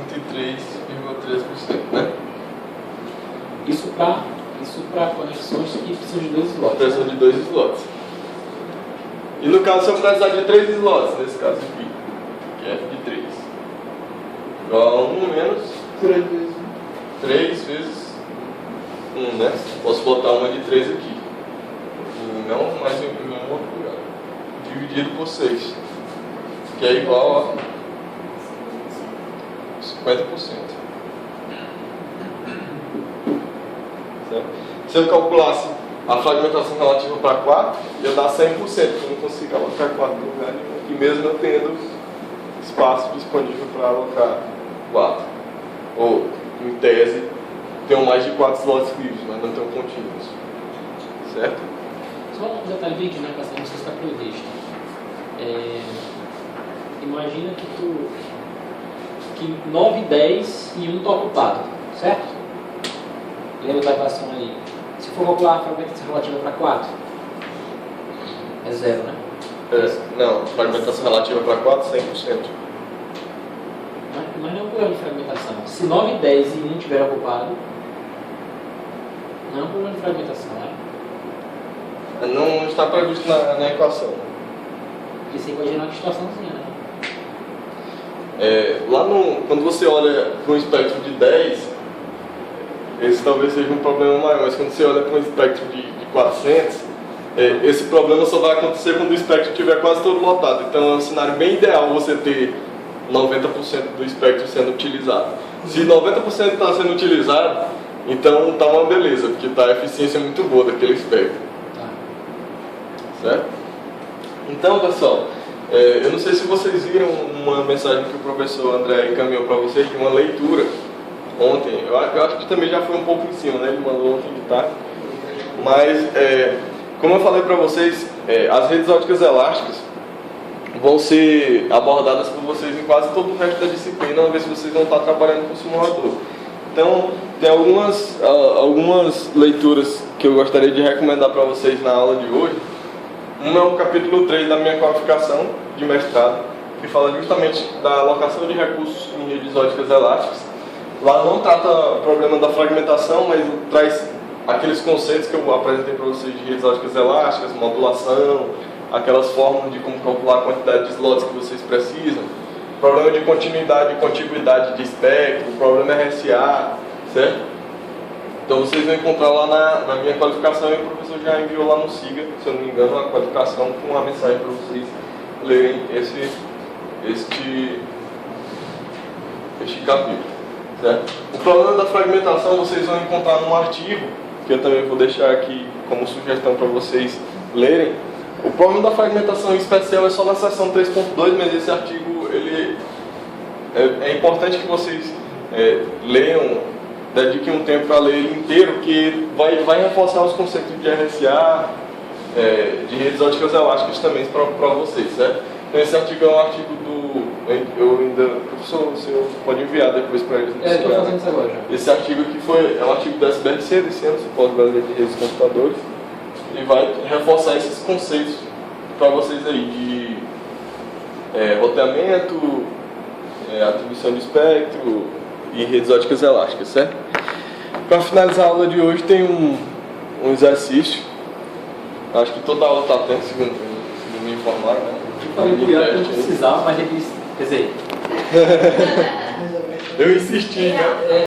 Speaker 4: 33,3%, né?
Speaker 2: Isso para conexões que precisam de 2 slots.
Speaker 4: Pressão de 2 slots. E no caso, se eu precisar de 3 slots, nesse caso aqui, que é F de 3, igual a 1 menos 3 vezes 1, né? Posso botar uma de 3 aqui. E não mais em nenhum outro lugar. Dividido por 6, que é igual a 50%. Certo? Se eu calculasse a fragmentação relativa para 4, ia dar 100%, porque eu não consigo alocar 4 no lugar nenhum. E mesmo eu tendo espaço disponível para alocar 4. Ou, em tese, tenho mais de 4 slots livres, mas não tenho contínuos. Certo?
Speaker 2: Só um detalhe bem aqui na equação, não sei se está previsto. Imagina que 9, 10 e 1 está ocupado, certo? Lembra da equação aí? Se for calcular a fragmentação relativa para 4, é 0, né?
Speaker 4: Não, fragmentação relativa para 4, 100%.
Speaker 2: Mas não é um problema de fragmentação. Se 9, 10 e 1 estiver ocupado, não é um problema de fragmentação, né?
Speaker 4: Não está previsto na equação.
Speaker 2: Porque você pode gerar uma distorçãozinha, né?
Speaker 4: Quando você olha para um espectro de 10, esse talvez seja um problema maior, mas quando você olha para um espectro de 400, esse problema só vai acontecer quando o espectro estiver quase todo lotado. Então é um cenário bem ideal você ter 90% do espectro sendo utilizado. Se 90% está sendo utilizado, então está uma beleza, porque está a eficiência muito boa daquele espectro. Certo? Então, pessoal, eu não sei se vocês viram uma mensagem que o professor André encaminhou para vocês de uma leitura ontem. Eu acho que também já foi um pouco em cima, né? Ele mandou ontem de tarde. Mas, como eu falei para vocês, as redes ópticas elásticas vão ser abordadas por vocês em quase todo o resto da disciplina, uma vez que vocês vão estar trabalhando com o simulador. Então, tem algumas leituras que eu gostaria de recomendar para vocês na aula de hoje. Uma é o capítulo 3 da minha qualificação de mestrado, que fala justamente da alocação de recursos em redes ópticas elásticas. Lá não trata o problema da fragmentação, mas traz aqueles conceitos que eu apresentei para vocês de redes ópticas elásticas, modulação, aquelas formas de como calcular a quantidade de slots que vocês precisam, problema de continuidade e contiguidade de espectro, problema RSA, certo? Então vocês vão encontrar lá na minha qualificação, e o professor já enviou lá no SIGA, se eu não me engano, a qualificação com uma mensagem para vocês lerem este capítulo. Certo? O problema da fragmentação vocês vão encontrar num artigo, que eu também vou deixar aqui como sugestão para vocês lerem. O problema da fragmentação em especial é só na seção 3.2, mas esse artigo é importante que vocês leiam, dediquem um tempo para ler ele inteiro, que vai reforçar os conceitos de RSA, de redes ópticas elásticas também para vocês, certo? Então esse artigo é um artigo professor, o senhor pode enviar depois para eles.
Speaker 2: Estou fazendo isso agora já.
Speaker 4: Esse artigo aqui é um artigo da SBRC, desse ano, Suporte Brasileiro de Redes de Computadores, e vai reforçar esses conceitos para vocês aí de roteamento, atribuição de espectro e redes ópticas elásticas, certo? Para finalizar a aula de hoje tem um exercício, acho que toda aula está tendo, segundo me informaram, né?
Speaker 2: Eu falei que eu não precisava, mas ele quer dizer...
Speaker 4: Eu insisti, né?